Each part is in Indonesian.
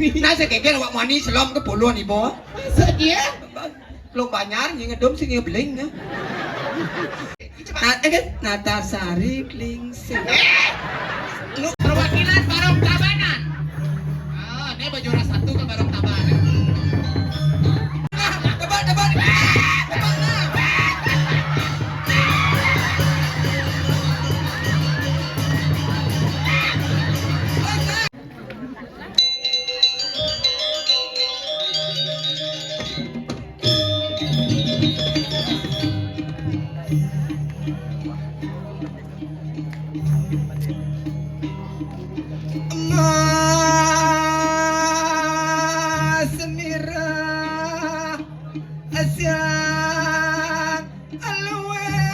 Nah saya kira awak mani selom ke puluhan ibu. Sedia. Belum banyak yang ngedom sih ngebling ya. Natasari Klingsing. Perwakilan Barong Tabanan. Ah, dia juara 1 ke Barong Tabanan. Tebak. Semirah asyang alwaradi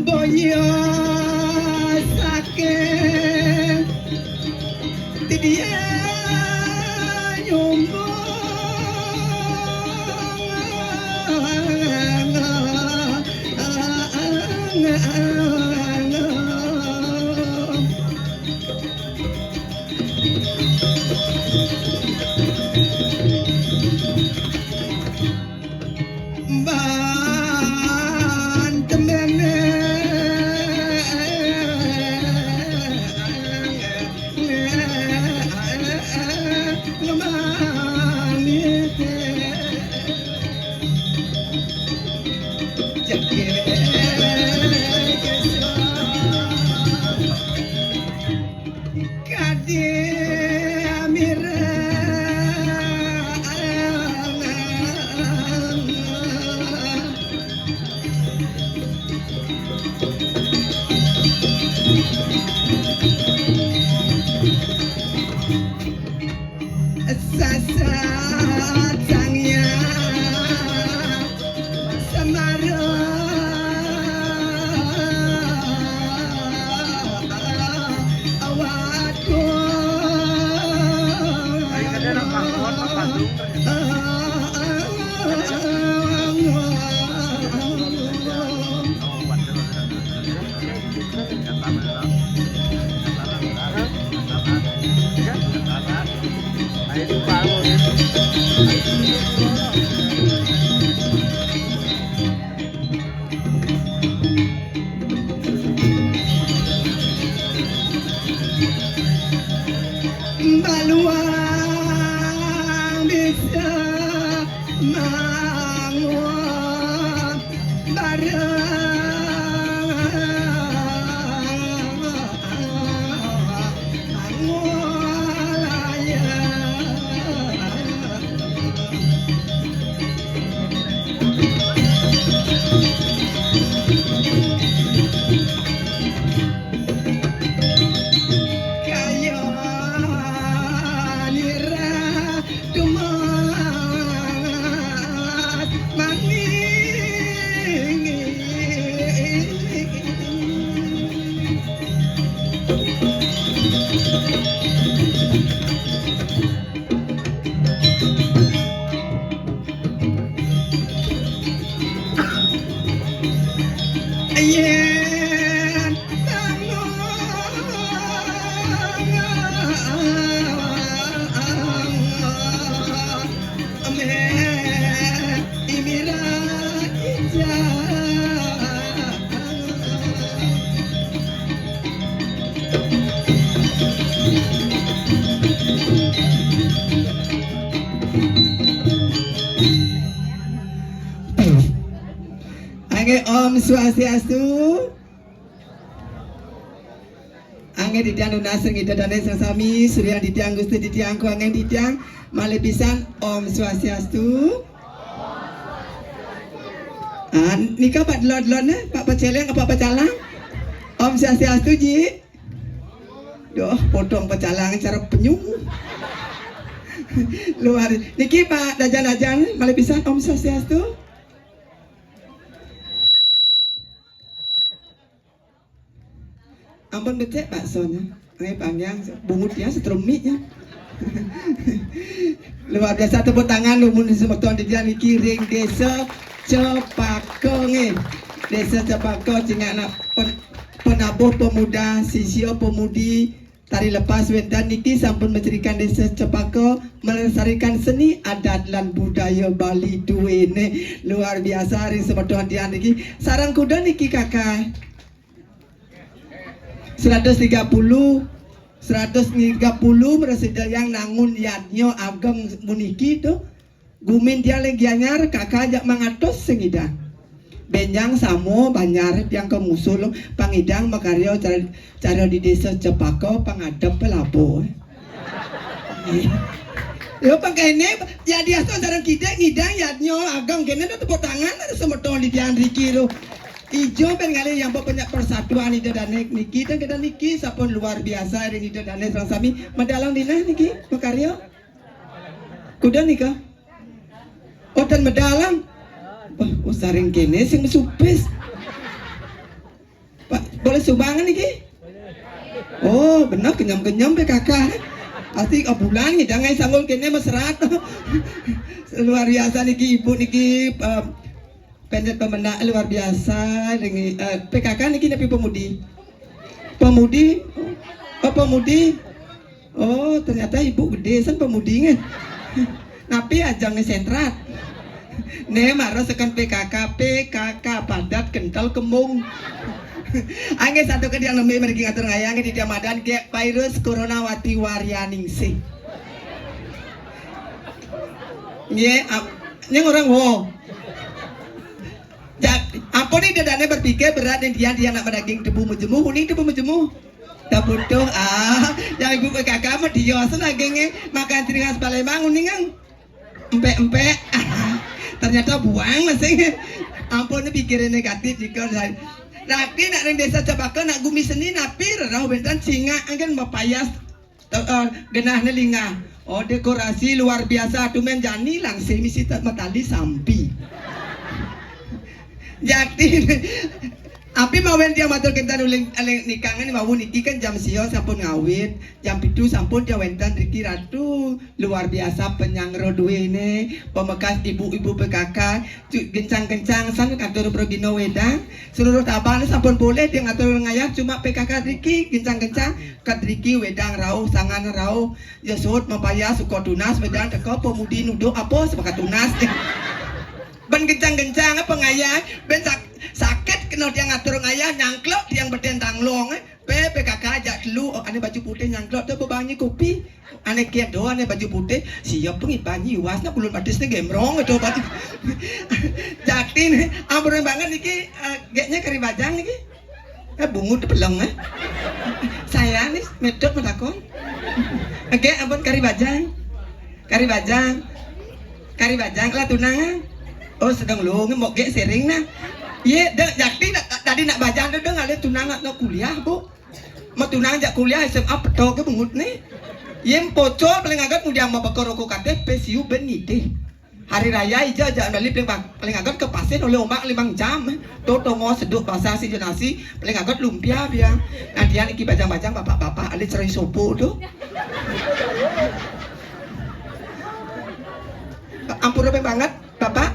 Boyo sakit Ayen Angge Om Swastiastu. Angge ditiang dunasir ngida dane sasami surya ditiang gusti ditiang ku angge ditiang malih pisan Om Swastiastu. Nikah Pak delon-delon Pak Paceleng apa Pacalang? Om Swastiastu Ji. Duh, potong Pacalang cara penyung. Luar. Niki Pak dajan-dajan malih pisan Om Swastiastu. Ampun becek baksonya, panjang, bungut ya setrumiknya. Luar biasa, tepuk tangan lumun semua tuan didian iki ring desa Cepako nge. Desa Cepako cingak nak penabuh pemuda sisio pemudi tari lepas wentan niki sampun mencerikan desa Cepako melestarikan seni adat lan budaya Bali duwene. Luar biasa ring semua tuan didian iki sarang kuda niki kakak 130 bersedia yang nangun yadnyo ageng muniki tuh gumin dia lagi anyar kakak ajak mangatos sengida benjang samo banyar yang kemusul pangidang makaryo cara di desa Cepako pangadep pelabo yo pakai ini jadi asal sarang kita ngidang yadnyo ageng kene tuh tepuk tangan ada semeton di dian riki lo Ijo pengali yang banyak persatuan ida danek niki dan kita niki sapon luar biasa ini ida danek sareng sami madalang dina niki makaryo kuda nika oh dan madalang oh saring kene sing supis Pak boleh sumbangan niki oh benar kenyam-kenyam be kakak pasti bulan ngidang ngai sanggul kene mesrat luar biasa niki ibu niki pendek pemenang luar biasa dengan PKK niki napi pemudi oh ternyata ibu gede san pemudi nge napi ajang sentrat ne marah sekan PKK padat kental kemung angge satu ke dia nembe mergi ngatur ngayang di Ramadan ke virus corona wati waryaningsih nye orang wo apa nih dadane berpikir berat dan dia nak daging tebu menjemu kuning tebu menjemu tak butuh yang ibu kakak mah dia dagingnya makan tiringas Palembang kuningan empek ternyata buang masih ampun pikiran negatif jika napi nak ring desa Cepako nak gumi seni napi rarau bentan singa kan mapayas genahnya linga oh dekorasi luar biasa tuh menjani langsung misi matali sampi jadi api mawen dia matur kita nuling nikangan mau niki kan jam sio sampun ngawit jam itu sampun dia wentan Riki Ratu luar biasa penyangro duwene pemekas ibu-ibu PKK gencang-gencang san kantor Progino Wedang seluruh taban sampun boleh dia ngatur ngayak cuma PKK Riki gencang-gencang kat Riki Wedang rau sangan rau Yesud mapaya suko tunas Wedang teko pemudi nuduh apa sepakat tunas ben gencang-gencang pengayang ben sakit kena dia ngatur ngayah nyangklok tiang berdentang long PKK ajak dulu ane baju putih nyangklok tuh bebangi kopi ane kiat doa ane baju putih siap pengibanyi wasnya belum padisnya gemrong itu baju jatin ampunan banget niki geknya kari bajang niki bungut pelong saya nih medot melakon oke ampun kari bajang lah tunangan oh sedang lu mau gek sering nah iya jadi tadi nak bajang tu dengar le tunangan nak kuliah bu mau tunangan jak kuliah SMA petok ke bengut nih iya pocol paling agak mudiang mau bakar rokok KTP siu ben ngide hari raya ija jak balik paling agak ke pasir oleh ombak 5 jam totongo seduk basah si jenasi paling agak lumpia biang nah dia niki bajang-bajang bapak-bapak ada cerai sopo tuh ampun banget Bapak.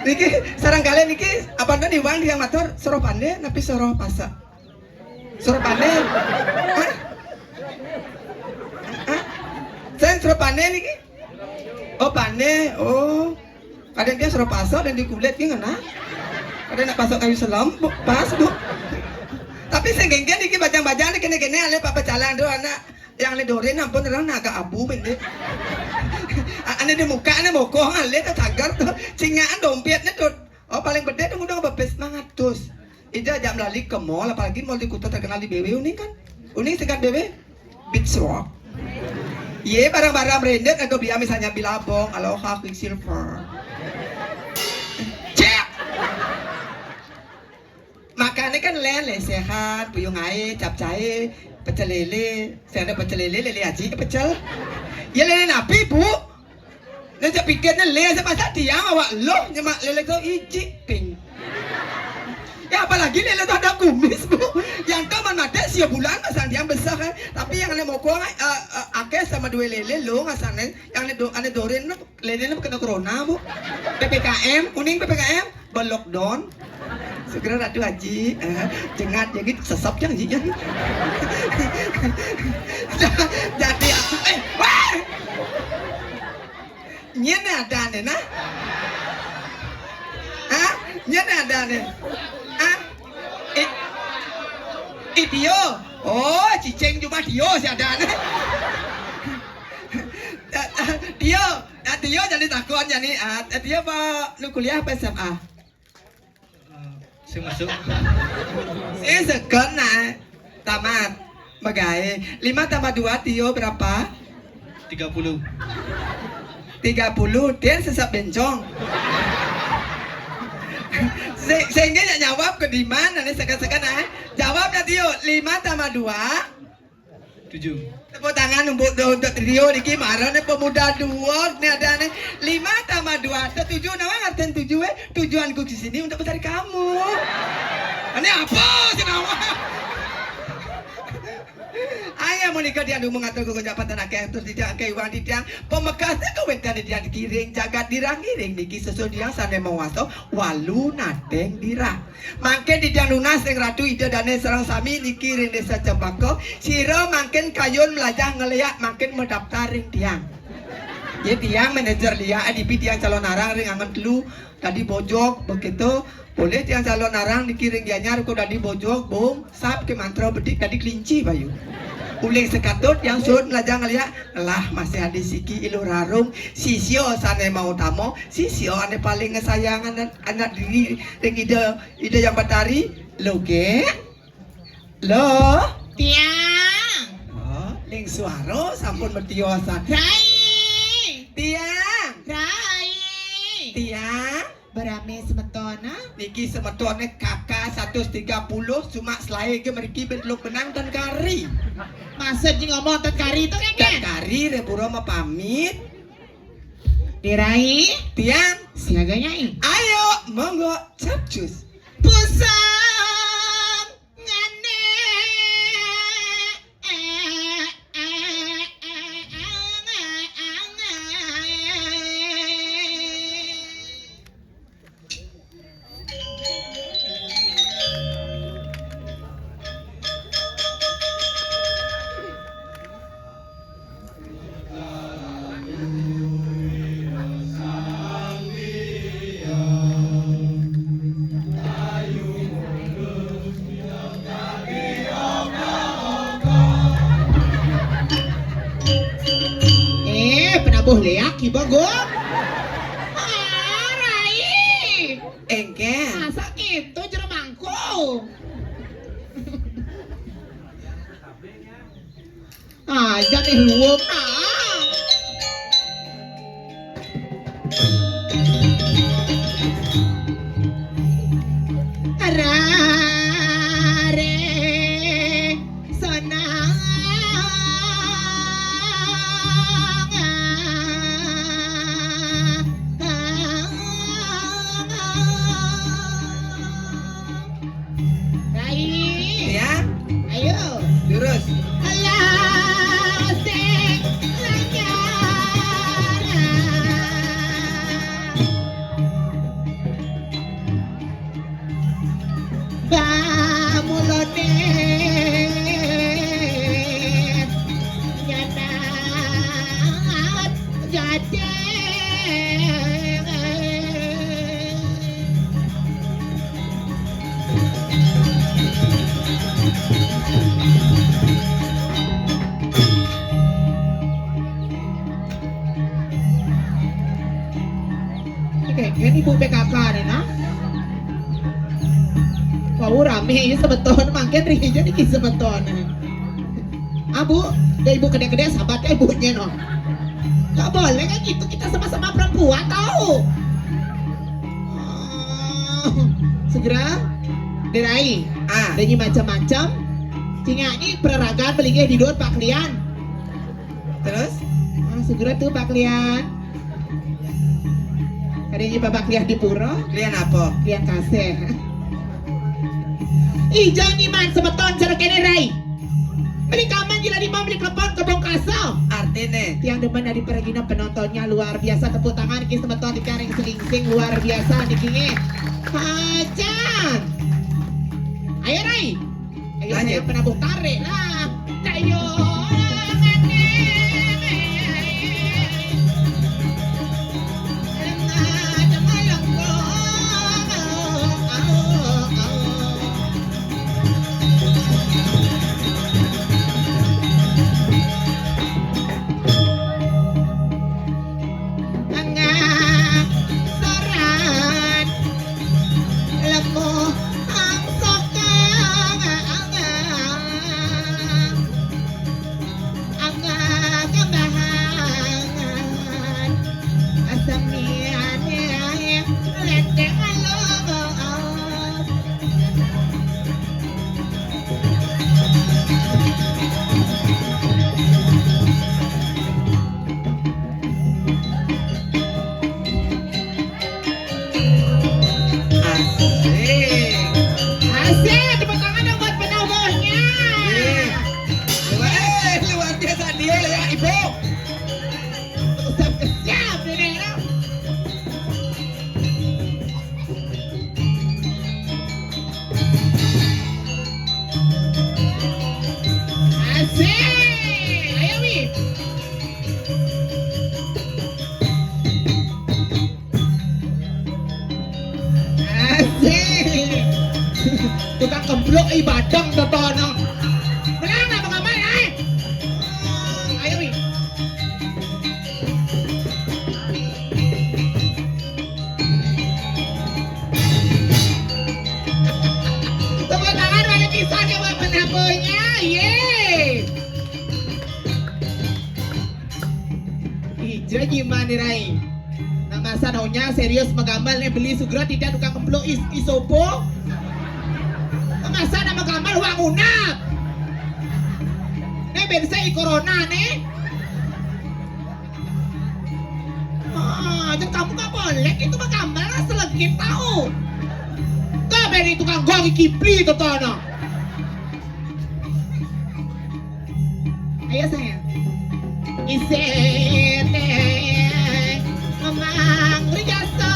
Niki sarang kalian niki apa tadi Bang dia motor soro pande tapi soro pasa. Soro pande. Hah? Hah? Saya soro pande niki. Oh pande. Oh. Kadang dia soro paso dan di kulit ki ngena. Kadang nak pasok kayu selam pas Bu. Tapi senggengnya niki bajang-bajang niki kene ale papa jalan do anak yang le doren ampun orang agak abu bende. Ane di muka ane bokong ale ta tagar tuh cingaan dompetnya tuh. Oh paling gede tuh udah bebes banget terus. Ida jam lali ke mall apalagi mall di kota terkenal di BW Uning kan. Uning sekat BW Beach Rock. Iya barang-barang branded atau biar misalnya Bilabong, Aloha, Quicksilver. Cek. Makannya kan lele sehat, puyung air, capcay, pecel lele, saya ada pecel lele aji pecel. Ya lele napi bu. Nanti pikirnya lele semasa tiang awak loh nyemak lele kau iji ping. Ya apalagi lele tu ada kumis bu. Yang tu mana ada siap bulan asal dia besar kan. Tapi yang ane mau kuang akeh sama dua lele lo asalnya. Yang ane dorin lele lo kena corona bu. PPKM, Uning PPKM, berlockdown. Segera ratu haji, jengat jadi sesap yang haji yang. Jadi aku wah. Nyena ada nih nah. Hah? Nyena ada nih. Dio, oh cicing cuma Dio sih ada nih. Dio jadi takut jadi Dio apa lu kuliah apa SMA? Saya masuk. Saya sekena tamat bagai 5 tambah 2 Dio berapa? 30. 30 dia sesap bencong. Sehingga nak jawab ke di mana nih sekarang jawab dah Tio 5 tambah 2 7. tepuk tangan untuk Tio niki marah nih pemuda dua nih ada nih 5 tambah 2 7 nama ngertiin 7 tujuanku di sini untuk mencari kamu. Ini apa sih nama? Ayah mau nikah dia mengatur ke jabatan akeh terus tidak ke uang tidak pemekasnya kewentan dia dikiring jagat dirang kiring niki sesuai dia sana mau masuk walu nadeng dirang makin tidak lunas yang ratu ide dane serang sami dikiring desa Cempaka siro makin kayun melajah ngeliat makin mendaftaring tiang jadi tiang manajer dia adipi tiang calon arang ring angan dulu tadi bojok begitu boleh tiang calon arang dikiring dia nyar kok tadi bojok bom sap ke mantra bedik tadi kelinci bayu uling sekatut yang sun lajang ngeliat lah masih ada siki ilurarum sisio sana mau tamo sisio ane paling ngesayangan anak diri ring ide yang batari lo ge lo Tiang, oh ling suaro sampun bertiosan Rai, tiang Rai, tiang berame semetona, niki semetone kakak 130 cuma selai ke meriki bentluk benang dan kari maksud ji ngomong tet kari itu kan dan kari repuro ma pamit Di Rai, tiang siaganya ini. ayo monggo capcus Pusang ngane, penabuh leak iba go. Rai, engke masa gitu jero mangkuk. Jadi luwuk Rare sonang Rai, tiang ayo lurus alasik Kayaknya ibu PKK nih nah. Wah rame ya sebeton makin nih jadi sebeton. Abu, ya ibu gede-gede sahabatnya ibunya no. Gak boleh kan gitu kita sama-sama perempuan tahu. Segera derai. Ah, Ada macam-macam. Cingak ini peraragaan belinya di luar Pak Klian. terus? Segera tuh Pak Klian. Adanya Bapak Klian di Puro. Kalian apa? Klian kasih. Ijo nih man sebeton cara kene rai. Beli kaman gila di mau beli klepon kebong kaso. Artinya Yang depan dari peragina penontonnya luar biasa, tepuk tangan kis sebeton di karing selingsing luar biasa nih Hajan. Ayo rai. Ayo Lanjut. saya penabung tarik lah. Ayo. asik. Asik, tepuk tangan dong buat penabungnya. Luar biasa dia ya ibu. Siap, Nenek. Asik, ayo Wi. Asik. Tukang kemblok badang totono. Menang apa kabar ay? Ayo Wi. Tepuk tangan balik pisahnya buat penabungnya. Yeay. Ija gimana Rai? Nama sanonya serius menggambar nih beli segera tidak tukang kemblok isopo. Masa nama gambar uang unap. Nih bensa corona nih. Jadi kamu gak boleh itu mah gambar lah selengkit tahu. Gak beri tukang gong kipli itu tono. Ayo sayang. Isete memang berjasa.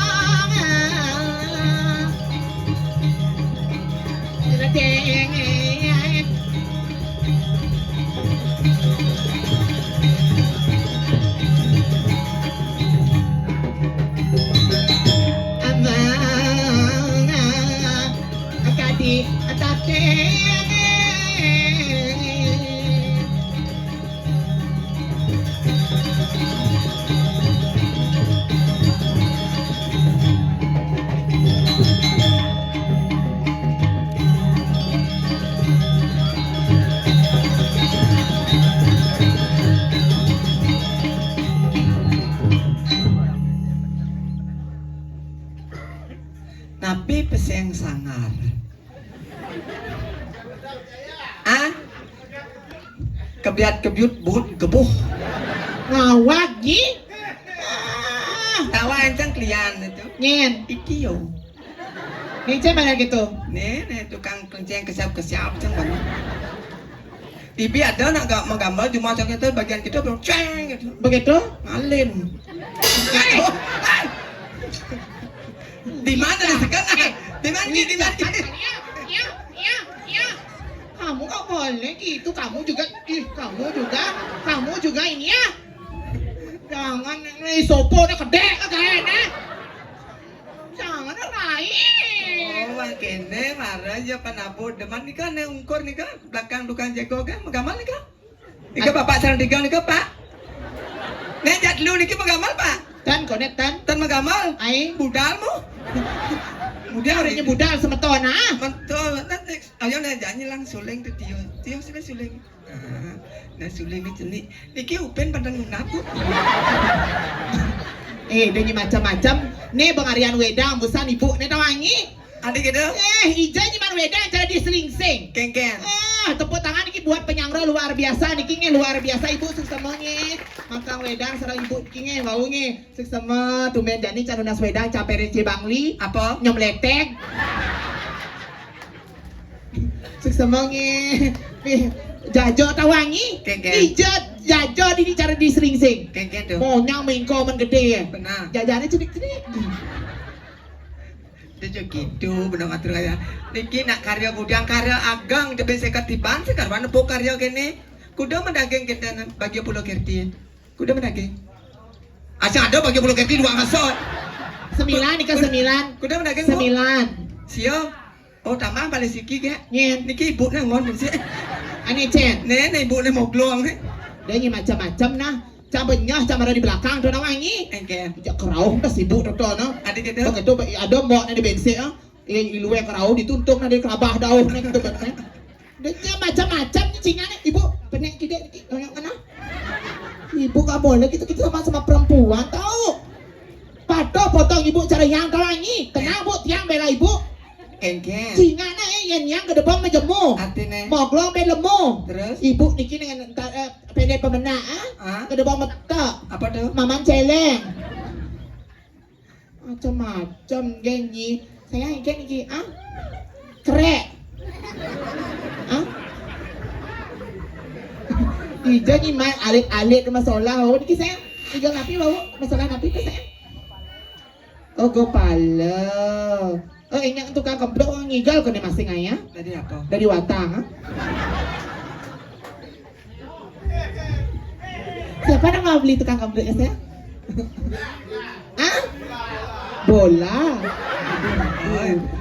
Tapi peseng sangar. Ah? Kebiat kebiut buhut gebuh. Ngawak ji. Tawa encang klian itu. Nyen. Iki yo. Nih cek mana gitu. Nih tukang kenceng kesiap cang banget. TV ada nak gak menggambar cuma cang itu bagian kita belum ceng gitu. Begitu? Ngalin. Di mana nih sekarang? Di mana? Di mana? Iya. Kamu gak boleh gitu. Kamu juga ini ya. Jangan nih sopo udah gede kagak. Jangan Rai. makene marah ya panapo deman nika ne ungkur nika belakang tukang jago kan magamal nika. Nika bapak sareng tiga nika Pak. Nek jat lu niki magamal Pak. Tan konet tan. Tan magamal. Ai Budalmu. budal orangnya budal semeton ah. Betul, nanti ayo na janji lang suling tu Tio. Tio sila suling. Na suling ni ceni. Niki upen pandang napu. Dia macam-macam. Nih Bang Aryan Wedang busan ibu nih tawangi. Adik gitu. Ijay ni man Wedang cara diselingsing. Kengken. Tepuk tangan niki buat penyangro luar biasa niki nge luar biasa ibu suksemonge. Makang Wedang sareng ibu niki nge wau nge. Suksema tumben jani canunas Wedang capere Bangli. Apa? Nyom letek. Suksemonge. Jajo tawangi. Kengken. Ijat jajo di cara diselingsing. Kengken tuh. Monyang mengko men gede ya. Benar. Jajannya cedik-cedik. Itu gitu benar ngatur kaya. Niki nak karya gudang karya agang debe sekatiban sekarang nepo karya kene. Kuda mendaging kita bagi pulau kerti. Kuda mendaging. Asa ada bagi pulau kerti dua ngasot. 9 nikah 9. Kuda mendaging 9. Sio. Oh tamang balik siki ke. Nyen. Niki ibu na ngon sih. Ane Cen. Nenek ibu na mau gluang he. Dia nyi macam-macam nah. Cabenya camara di belakang tuh nawangi. Engken. Jak kerau dah sibuk tuh no. Adik gitu. Begitu ada mbok na di bensin ah. Luwe kerau dituntung na di kelabah daun na gitu betul. Dia macam-macam cingane ibu penek kide yang mana? Ibu gak boleh kita sama-sama perempuan tahu. Pato potong ibu cara yang tawangi. Kenapa bu tiang bela ibu? Engken. Cingane yang kedebong majemu. Atine. Moglong belemu. Terus Ibu niki dengan pendek pemenang ah kedebong mata. apa tuh? Maman celeng. Macam-macam genyi. Saya ingin niki krek. Ija ni main alit-alit masalah. Oh niki saya. Ija napi bau masalah napi ke saya. Oh gopala. Oh ingat tukang keblok orang ngigal kene masing aya. Tadi apa? Dari Watang. Siapa yang mau beli tukang kebloknya saya? Bola.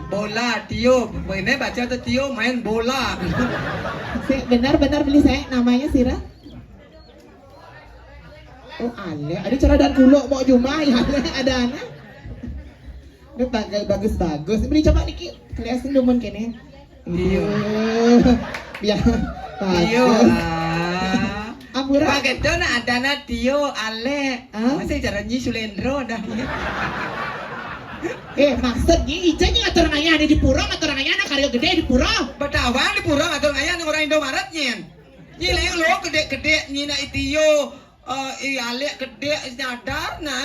Bola Tio. Ini baca tuh Tio main bola. Benar-benar beli saya namanya Sira. Oh ale, ada cara dan kulo mau cuma ya ada anak. Ini bagus-bagus. Beli coba niki kelihatan demen kene. Tio. Biar Tio. Amura. Pakai tuh na ada na Tio ale. Masih cara nyi Sulendro dah. Maksudnya ijanya ngatur ngayane di pura, ngatur ngayane karya gede di pura. Betawan di pura atau ngayang orang Indomaret nyen. Nyi leng lo gede-gede nyi na Tio. Ale gede nyadar na.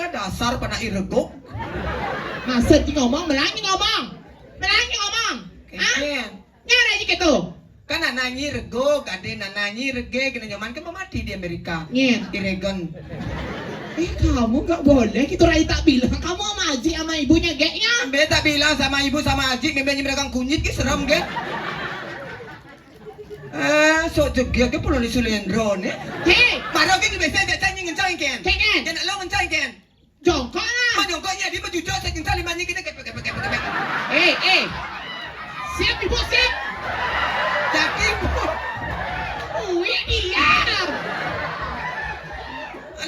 Dasar pada iregok. Maksudnya ngomong, melangi ngomong. Kengken. Nyara aja gitu. Kan nanyi rego, kade nanyi rege, kena nyaman kan mati di Amerika. Nyen. Di Reagan. Kamu nggak boleh, gitu Rai tak bilang. Kamu sama Aji sama ibunya geknya. Be tak bilang sama ibu sama Aji, memangnya berdagang kunyit ki serem ge. So jege ke pulau di Sulendro ne. Hei, Maro ke biasa tak tanya ngencang ken. Ken. Jangan lo ngencang ken. Jongkok lah. Majongkoknya dia berjujur saya ngencang lima nyi kita kepek. Siap ibu, siap. Jadi bu, Wih, diam.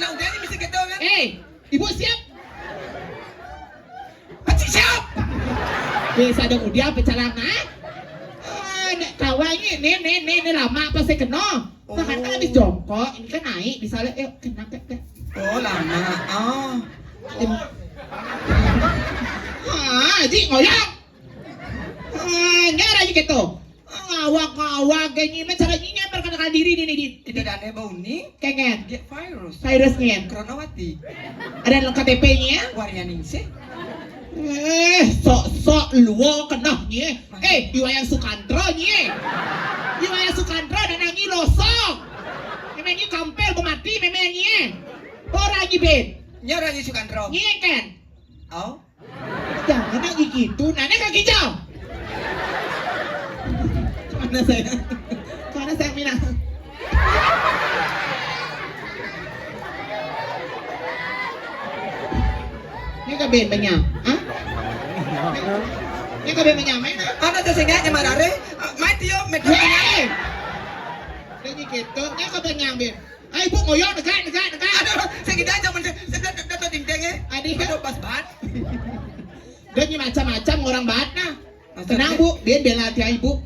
anak udahnya mesti kita kan. Ibu siap. Pasti siap. Bisa dong dia pecelana. Nek kawannya, nih lama apa saya kena. Nah kan habis jongkok, ini kan naik, bisa lihat, kena. Oh lama. Ji ngoyak. Nyara aja gitu. Ngawak kayak gini cara nyinya perkenalkan diri nih. Tidak ada bau ni. Kengen. Get virus. Virusnya. Kronowati. Ada KTP-nya ya? Warya ningsih. Sok luo kena nih. Iwayang Sukantro nih. Iwayang Sukantro dan nangi losong. Memangnya kampel pemati memangnya. Orang ben. Nyara nyi Sukantro. Nih kan. Oh. Jangan lagi gitu. Nanya kaki jauh. Mana saya minat. Ini ke ben banyak. Ini kau menyamai na. Ano sa singa niya marare? May tiyo, medyo Hei! Ini gitu, ini kau menyamai. Ay, ibu ngoyon, negak. Ano, sa kita zaman sa dingding eh. Adi, Ano basbat? dan ini macam-macam orang bahat na. Tenang bu, dia bela hati ibu.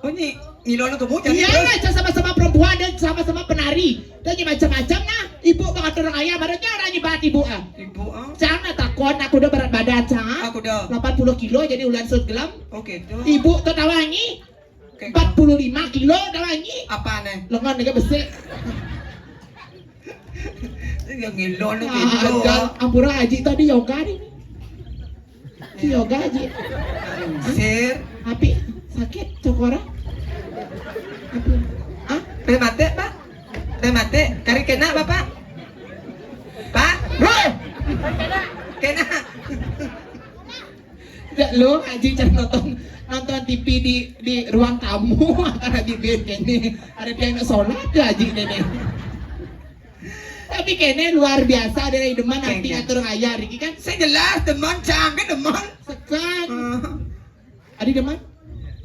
Oh ni ngilolo kamu jadi Iya lah, sama-sama perempuan dan sama-sama penari. Dan ini macam-macam na. Ibu bangat orang ayah, barunya orang nyebat ibu ah. Ibu ah. Jangan takut, aku udah berat badan cang. Aku dah. 80 kilo jadi ulan sud gelam. Oke tuh. Ibu tuh tawangi. 45 kilo tawangi. Apa nih? Lengan juga besar. Yang ngilolo gitu. Ampura haji tadi yoga nih. Yoga haji. Sir. Api sakit cokora. Api. Ah? Remate pak? Remate? Kari kena bapak? Pak? Bro! Kena? Ya lo haji cari nonton TV di ruang tamu karena di bed ini ada dia yang sholat ya haji nenek. Tapi kayaknya luar biasa dari deman nanti ngatur ayah Riki kan Saya jelas teman canggih teman. sekan. Adi deman?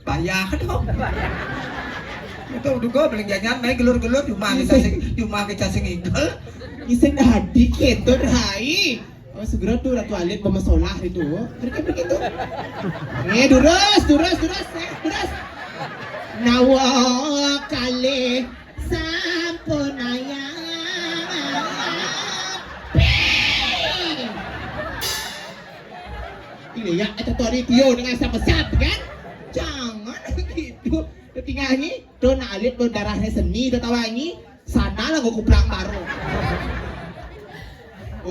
Bayar dong. Itu juga beli jajan naik gelur-gelur cuma kita singigel. Iseng adik itu rai. Oh segera tuh Ratu Alit bawa solah itu. Mereka begitu. Durus. Nawa kale sampunaya. Ini ya, itu tori Tio dengan siapa-siapa kan? Jangan gitu. Tinggal ini, tuh Alit berdarahnya seni, tuh tawangi. Sana lah gue kuplang baru.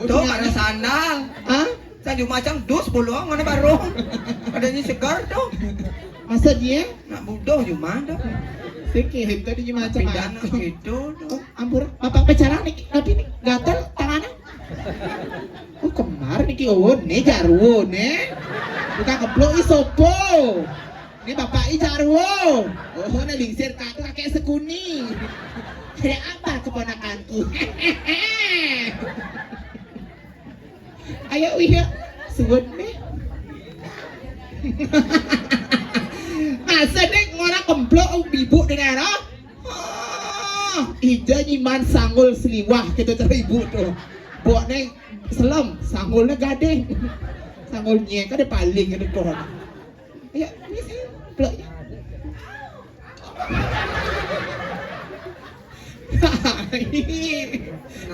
Tuh ada sandal. Hah? Saya cuma macam dus bolong mana baru. Adanya segar tuh. Masa dia? Nak mudah cuma dah. Sikit tadi macam-macam. Gitu. Oh, ampun, bapak pacaran nih, tapi nih gatal tangannya. Oh, kemarin nih kiawon, nih jarwo nih. Bukan keplok isopo. Ini bapak jarwo. Oh, nih lingsir kaki kakek sekuni. Ada apa keponakanku? Ayo iya, sebut nih. Masa deh ngorang kemplok ibu dengan apa? Ija nyiman sanggul seliwah kita teribu tuh. Buatnya selam, sanggulnya gading. Sanggulnya kan ada paling ada tuh. Ayo, ini saya pelaknya.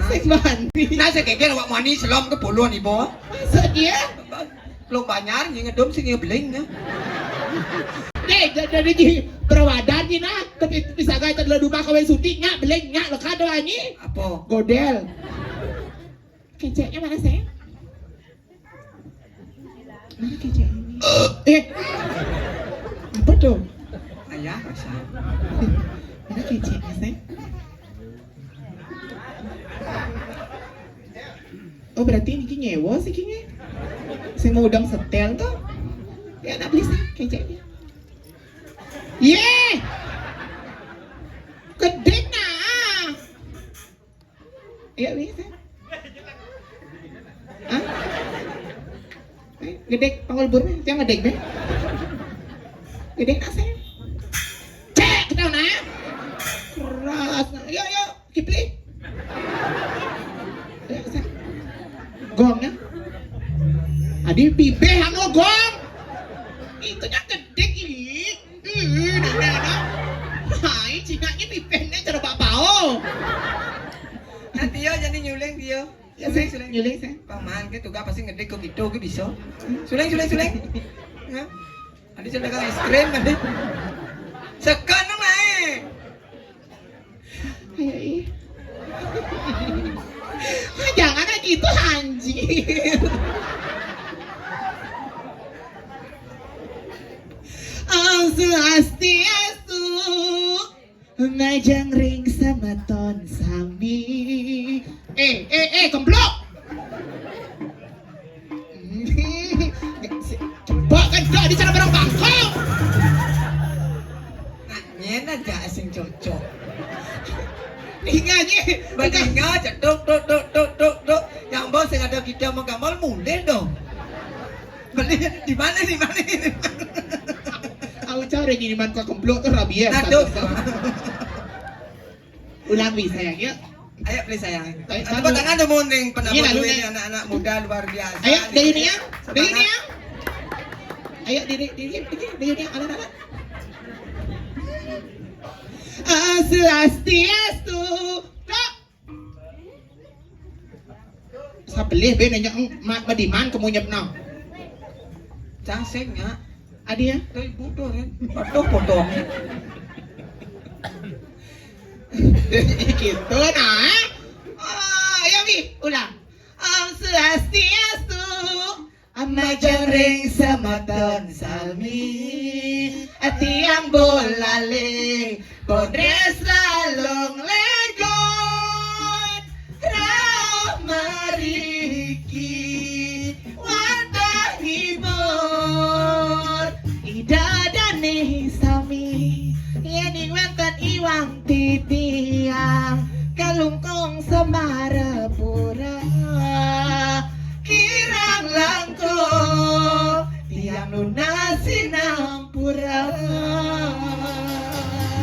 Seban. Nasa keke awak mani selam ke puluhan ibu. Masa dia? Lo banyak yang ngedom sih ngebeling ya. Jadi di perawadan ni nak, tapi bisa gaya terlalu rumah kawin suti nyak beleng nyak lekat doa ni. Apa? Godel. Keceknya mana sayang? Mana kecek ini? Apa tuh? Ayah masa. Mana keceknya sayang? Oh berarti ini nyewa sih kini. Saya mau udang setel tuh. Ya nak beli sih keceknya. Ye! Gede nah. Iya bisa. Hah? Gede panggul burnya, jangan gede deh. Gede nak saya. Cek kita nah. Keras. Yo, Kipli. Ayo saya. Gongnya. Adi pibe hang gong. Itu yang gede ini. Hai, cingaknya pipennya cara bapao. Nah Tio jadi nyuling Tio. Ya saya nyuling saya. Paman ke tugas pasti ngedek kok gitu ke bisa. Suling. Ya. Ada coba kan es krim ada. Sekan dong naik. Ayo. Jangan kayak gitu anjir. Swastiastu ngajang ring sama ton sami. Kemplok. Coba kan gak di cara barang bangkok. Nyen aja asing cocok. Ninganya Baginga cetuk tuk. Yang bos yang ada kita mau gamal mundir dong. Beli di mana di mana? Aku cari kiriman ke kemplok tuh rabies. Aduh. Ulang bisa sayang yuk. Ayo beli sayang. Ayo, Tepuk tangan dulu ning Iya, penabur lalu, duit Nek. anak-anak muda luar biasa. Ayo, Dayuni ya. Semangat. Dayuni ya. Ayo, Dayuni, anak-anak. Swastiastu. Tok. Sa beli be nanya madiman kamu nyepna. Casengnya. Adi ya. Dari bodoh kan. Bodoh potong. Gitu nah. Ayo Wi, ulang. Swastiastu. Majeng samaton salmi Tiang bolale Bodres lalong legon Ramariki Wantahibor Ida dani sami Yening wenten iwang titiang Kalungkong semarapura Kirang langkong Tiang lunasi nampura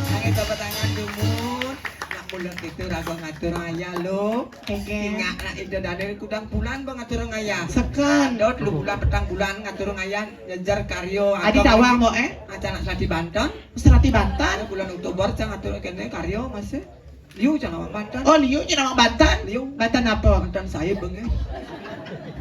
Angin tepuk tangan dumun. Nak mulut itu rago ngatur ayah lo. Ingat nak itu dari kudang bulan bang ngatur ayah. Sekan Dot lu bulan petang bulan ngatur ayah ngejar karyo. Adi tawang mo Acara Selati Banten. Serati Bantan Bulan Oktober jangan ngatur kene karyo masih. Liu jangan awak Banten. Oh liu nama Bantan Liu. Bantan apa? Banten saya bengi.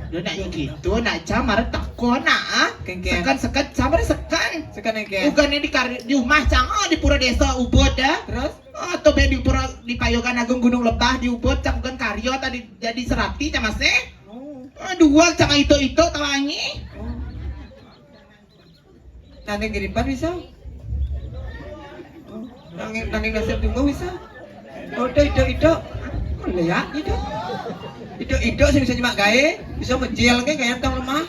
Lu nak yang gitu nak camar takon nak Kengken. Sekan camar sekan Sekarang ke. Bukan di rumah cang di pura desa Ubud dah Terus atau be di pura di Payogan Agung Gunung Lebah di Ubud cang bukan karyo tadi jadi serati cang masih oh. dua cang itu tawangi Nanti kiripan bisa. Nanti nasib tunggu bisa. Oh, itu. Oh, ya, itu. Itu sih bisa nyemak gawe, bisa menjel ke kayak tong lemah.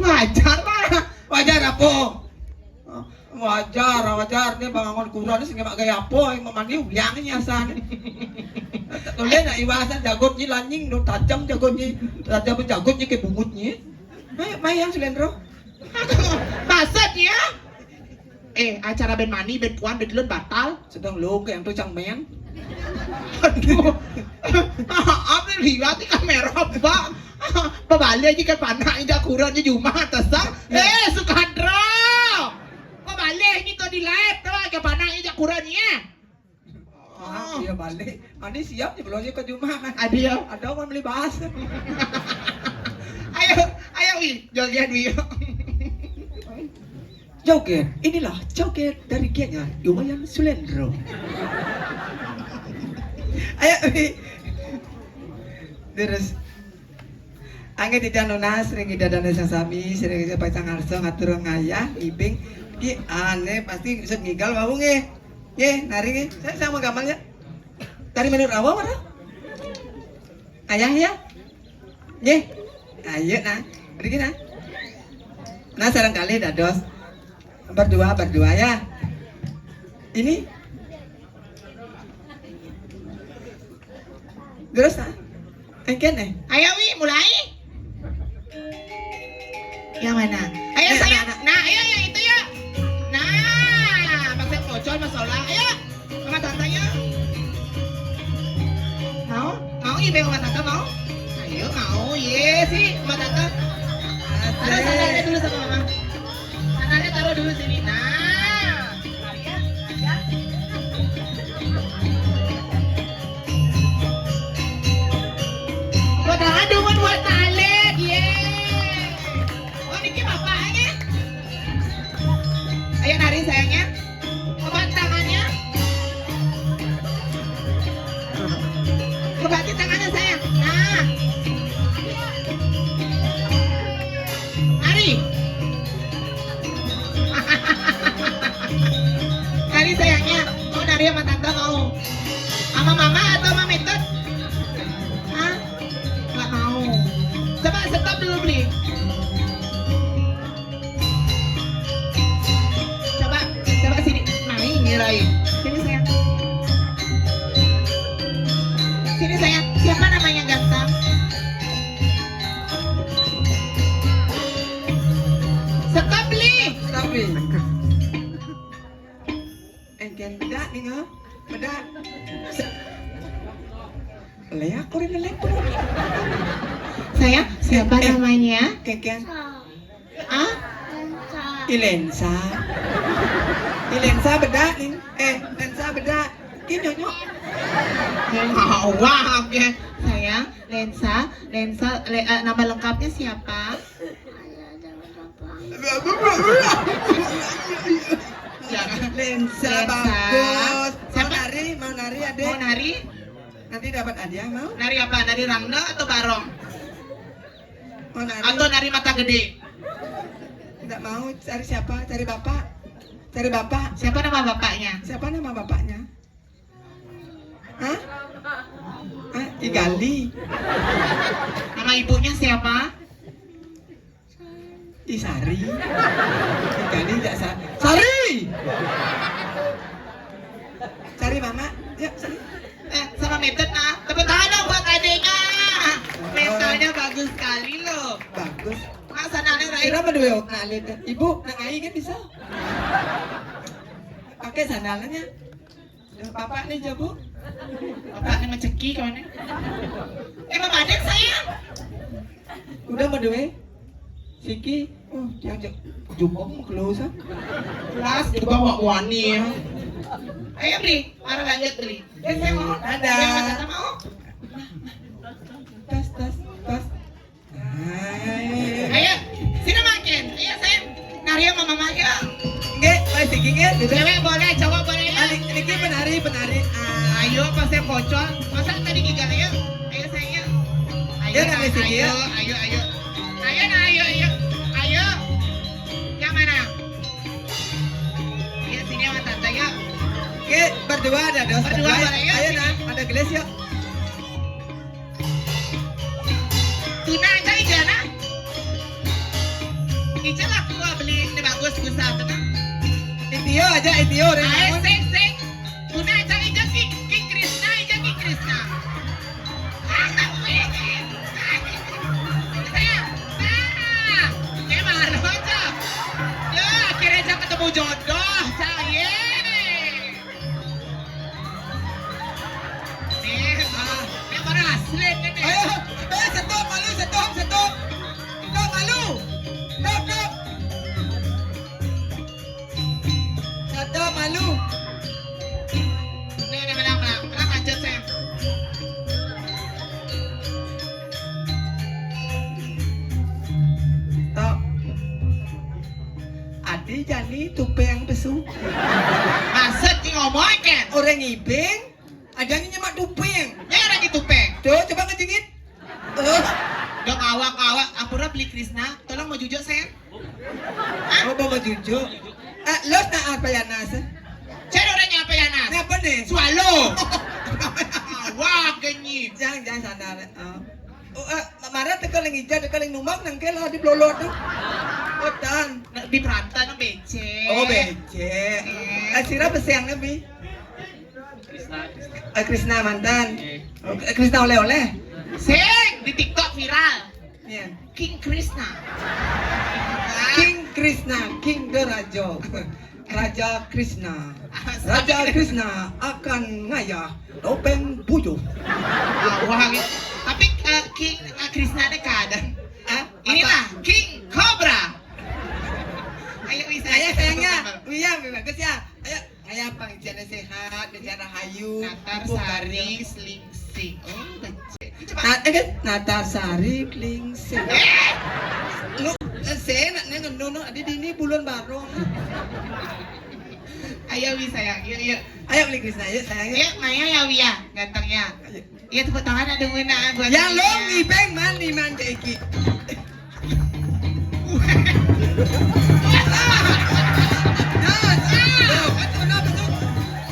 wajar lah Wajar apa? Oh, wajar nih bangun kurang sih nyemak gawe apa yang mandi uliang nyasan. Tulen nak iwasan jagotnya lanjing do tajam jagotnya ke bungutnya. Mayang silendro. maksudnya acara band mani band puan band lun batal Sedang lo ke yang tuh cang men. aduh apa lihat di kamera pak pabalik aja kan panah ini kurang aja cuma atas Sukandro pabalik ini tuh di live tuh ke panah ini kurangnya Iya balik. Mandi siap nih belum aja ke rumah kan. adia Ada orang beli bahas. ayo wi joget wi Joget, inilah joget dari Kenya, Lumayan Sulendro. Ayo, terus. Angge tidak nunas, sering ida dan sami, sering ida pasang arso ngatur ngayah, ibing, ki aneh pasti bisa ngigal bau nge, nari nge, saya sama gampangnya. Dari menurut awak mana? Ayah ya, ayo nah, pergi nah. Nah sekarang kali dados. Berdua ya. Ini terus engken ayo wi mulai yang mana ayo saya nah ayo yang itu ya nah pakai bocor masalah ayo sama tantanya mau ibe sama tante mau ayo mau ye sih sama tante taruh sandalnya dulu sama mama sandalnya taruh dulu sini nah Padahal duman buat talet, ye. Oh, Niki bapaknya. Ayo nari sayangnya. Kebat tangannya. Kebatin tangannya sayang. Nah. Nari. Nari sayangnya. Mau nari sama tante mau. Sama mama atau sama Metut? Hah? Nggak mau. Coba stop dulu beli. Coba sini. Main ngirain. Sini sayang. Sini sayang. Siapa namanya ganteng? nih ha. Bedak. Leak orang lelek tuh. Sayang, siapa namanya? Keken. Ah? Ilensa. Ilensa bedak nih. Lensa bedak. Kini nyok. Wah, oke. Sayang, nama lengkapnya siapa? Lensa Lensa. bagus. Siapa? Mau nari adek. Mau nari? Nanti dapat hadiah mau? Nari apa? Nari rangda atau barong? Mau nari? Atau nari mata gede? Tidak mau. Cari siapa? Cari bapak. Cari bapak. Siapa nama bapaknya? Siapa nama bapaknya? Hah? Hah? Igali. Nama ibunya siapa? Isari. Igali tidak Sari. Cari mama. Yuk, Sari. Sama Meten ah. Tepuk tangan dong buat adiknya. Mentalnya bagus sekali loh. Bagus. Masa nanya Rai? Kira berdua ngalit. Ibu, nak ngai kan bisa? Pakai sandalnya. Bapak nih jago. Bapaknya menceki kawan. Mama Adek sayang. Udah berdua. Siki. Oh, dia jumbo close ah. Kelas juga mau wani ya. Ayo beli, mari lanjut beli. Saya mau. Dadah. Kita mau. Tas. Hai. Ayo, sini makin. Ayo sayang. Nari sama mama aja. Nggak, masih gigit. Cewek boleh, cowok boleh ya. Niki penari. Ayo, pasnya pocong. Masa tadi gigal ya? Ayo sayang. Ayo, Ya, nanti sini ya. ayo. Ayo. Yang mana? Ayo sini sama tante ya. Oke, berdua ada dos. Berdua boleh, yuk. Ayo nah, ada gelas yuk. Tuna aja Ijana. Ija lah gua beli ini bagus gusah tuh. Itio aja, Itio. Ayo sing. Tuna aja Ija King Krishna. Ah, tak boleh. Sayang. Ah, baru aja. Ya, akhirnya aja ketemu jodoh. Saya. Ini baru asli kan. Ayo, stop malu. Stop malu. Stop. Stop malu. Ini menang lanjut sayang. Stop. Adi jani tupe yang pesu. Maksud ki ngomong kan? Orang ibing, adanya nyemak tupeng. Ya lagi tupeng. Tuh, coba ngejingit. Dong awak, Ampura beli Krishna, tolong mau jujur sayang. Oh, mau jujur. Los na apa ya nas? Cari orangnya apa ya Nas? Apa nih? Swallow. Wah, genyi. Jangan sadar. Marah tekan yang hijau, tekan yang numbang, nang kela di blolot tuh. Otan. Di perantan no becek. Oh, becek. Sira besiang lebih. Krishna mantan. Krishna oleh-oleh. Sing di TikTok viral. Iya. King Krishna. King Krishna, King the Raja. Raja Krishna. Raja Krishna akan ngayah topeng puyuh. Wah, tapi King Krishna ada keadaan. Inilah King Cobra. Ayo bisa. Ayo sayangnya, iya bagus ya. Ayo pengajiannya sehat, bicara hayu. Natar Sari Slingsing. Oh, becek. Natar Sari Klingsing. Saya nak ngono di dini bulan baru. Ayo bisa ya, yuk. Ayo beli Krishna yuk sayangnya. Yuk, Maya ya Wia, gantengnya. Iya tepuk tangan ada Wina buat. Yang lo Wina. ngibeng man iki.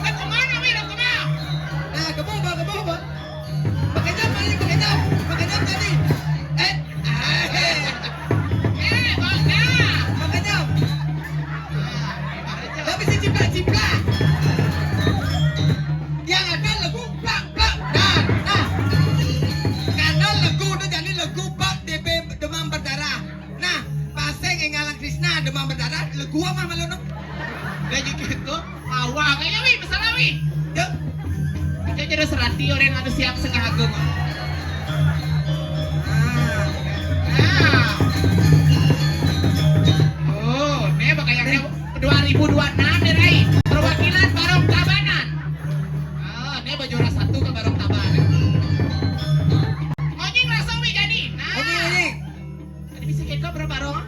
Kan kemana Wina kemana? Nah, kebo. Pakai jam tadi. Bangga. Pakai jam. Tapi si ciplak. Yang ada lagu plak. Nah. Karena lagu itu jadi lagu Pak DP demam berdarah. Nah, paseng yang ngalang Krishna demam berdarah, lagu apa malu no? Gak gitu. itu. Kita jadi serati orang ada siap setengah agung. Oh, ini bakayaknya 2026 nih, Rai. Perwakilan Barong Tabanan. Ini baju ras satu ke Barong Tabanan. Onying rasawi jadi. Nah, Onying. Ada bisa kita berapa Barong?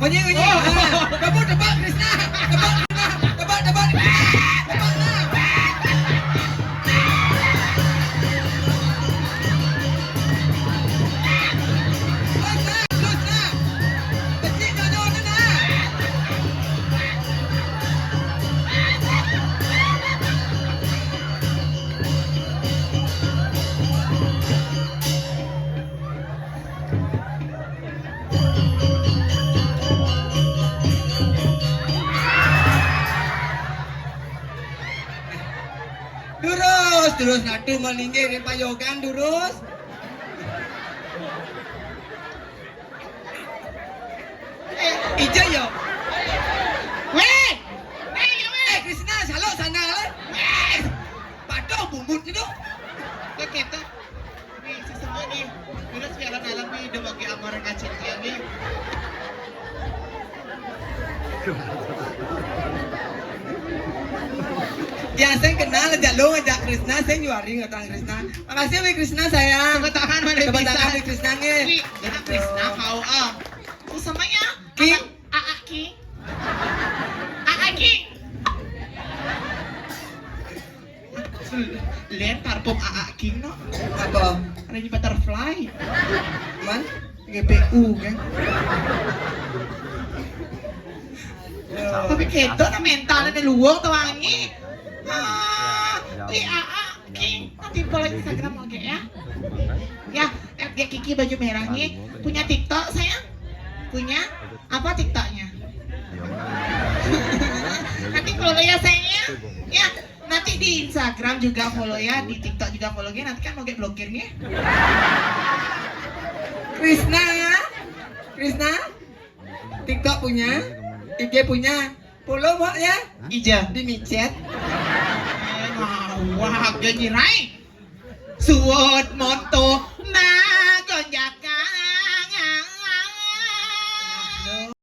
Onying. Tebak Krisna. Tebak. Durus nadu melingkir di payogan durus. Ijo yo. Weh! Ya weh! Krisna salok sana le. Padoh bumbut itu. Kok kita? Nih, si semua nih. Terus biaran alam nih, udah bagi amor kacil nih. Ya saya kenal aja lo ngajak Krisna, saya nyuari ngetang Krisna. Makasih Wi Krisna sayang. Tepuk tangan mana Tepuk bisa. tangan Wi Krisna nih. Wi, jangan Krisna kau ah. Sesamanya. King. Aa King. Aa King. Lihat parfum Aa King no. Apa? Ada di butterfly. Man? GPU kan? Tapi keto na mentalnya na luwag tawangi. Wi Aa King. Nanti boleh Instagram lagi ya. Ya, Kiki baju merahnya punya TikTok sayang? Punya? Apa TikToknya? Nanti follow ya sayangnya. Ya, nanti di Instagram juga follow ya, di TikTok juga follow ya. Nanti kan mau get blokir nih. Krisna ya? Krisna? TikTok punya? IG punya? Follow mau ya? Ija. Di micet. Wah, ganyi rai. Suwot, moto,